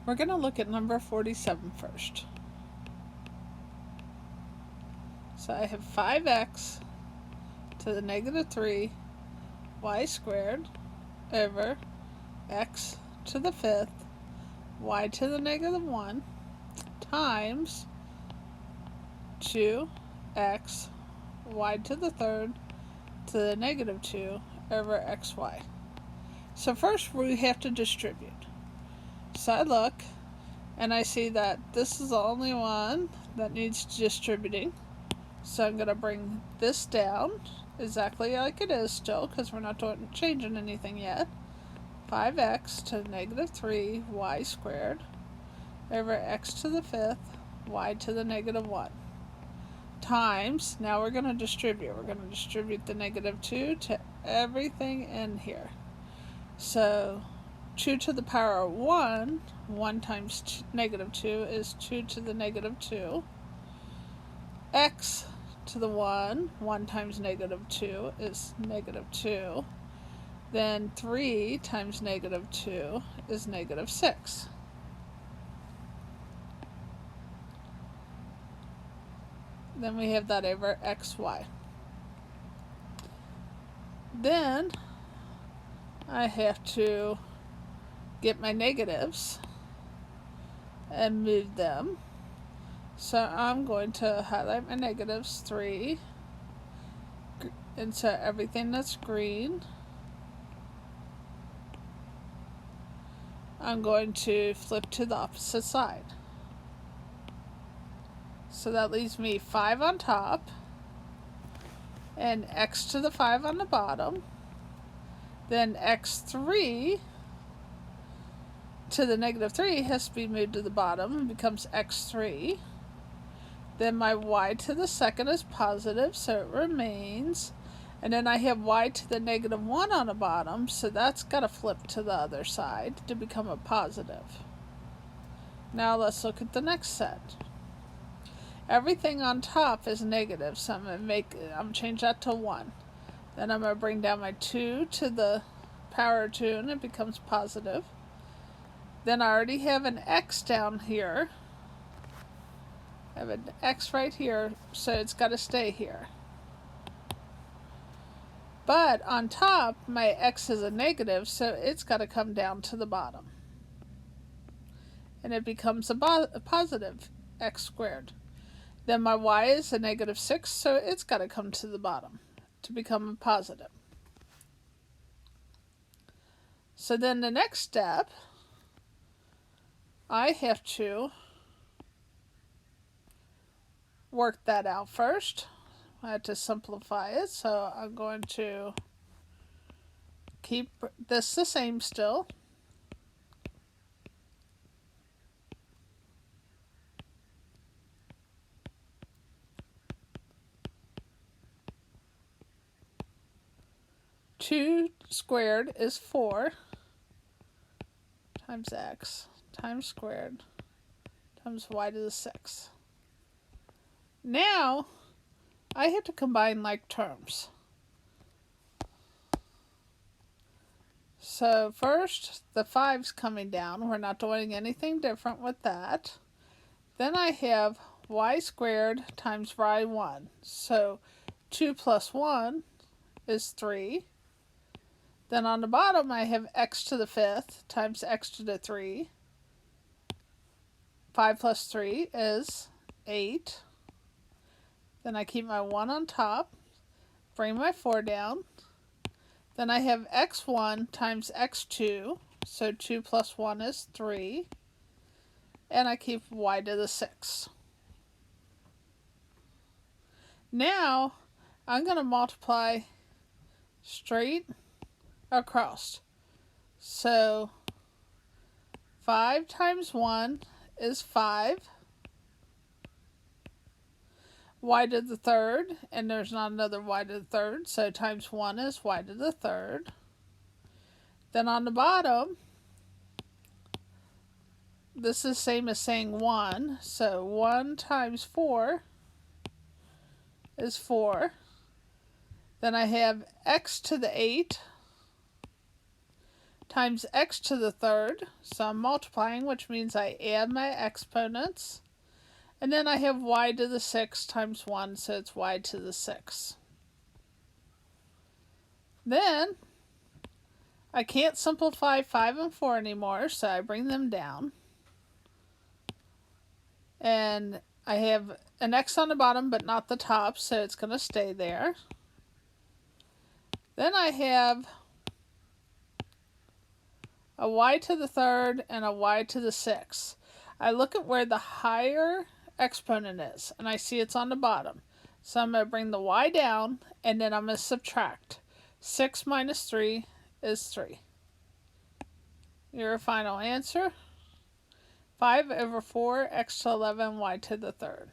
We're going to look at number 47 first. So I have 5x to the negative 3 y squared over x to the 5th y to the negative 1 times 2x y to the 3rd to the negative 2 over xy. So first we have to distribute. So I look and I see that this is the only one that needs distributing. So I'm going to bring this down exactly like it is still because we're not changing anything yet. 5x to the negative 3 y squared over x to the 5th y to the negative 1 times, now we're going to distribute. We're going to distribute the negative 2 to everything in here. So 2 to the power of 1, 1 times negative 2 is 2 to the negative 2. X to the 1, 1 times negative 2 is negative 2. Then 3 times negative 2 is negative 6. Then we have that over xy. Then I have to get my negatives and move them. So I'm going to highlight my negatives, 3, and so everything that's green, I'm going to flip to the opposite side. So that leaves me 5 on top and x to the 5 on the bottom. Then x3 to the negative 3 has to be moved to the bottom and becomes x3. Then my y to the 2nd is positive, so it remains. And then I have y to the negative 1 on the bottom, so that's got to flip to the other side to become a positive. Now let's look at the next set. Everything on top is negative, so I'm going to change that to 1. Then I'm going to bring down my 2 to the power of 2, and it becomes positive. Then I already have an x down here. I have an x right here, so it's got to stay here. But on top, my x is a negative, so it's got to come down to the bottom. And it becomes a positive x squared. Then my y is a negative 6, so it's got to come to the bottom to become a positive. So then the next step, I have to work that out first. I have to simplify it, so I'm going to keep this the same still. Two squared is 4 times x times squared times y to the 6. Now I have to combine like terms. So first the 5's coming down. We're not doing anything different with that. Then I have y squared times y1. So 2 plus 1 is 3. Then on the bottom I have x to the 5th times x to the 3. 5 plus 3 is 8. Then I keep my 1 on top, bring my 4 down. Then I have x1 times x2, so 2 plus 1 is 3. And I keep y to the 6. Now I'm going to multiply straight across. So 5 times 1 is 5. Y to the 3rd, and there's not another y to the 3rd, so times 1 is y to the 3rd. Then on the bottom, this is the same as saying 1, so 1 times 4 is 4. Then I have x to the 8 times x to the third. So I'm multiplying, which means I add my exponents. And then I have y to the 6 times 1, so it's y to the 6. Then I can't simplify 5 and 4 anymore, so I bring them down. And I have an x on the bottom, but not the top, so it's going to stay there. Then I have a y to the third and a y to the 6. I look at where the higher exponent is, and I see it's on the bottom. So I'm going to bring the y down, and then I'm going to subtract. 6 minus 3 is 3. Your final answer, 5 over 4, x to 11, y to the third.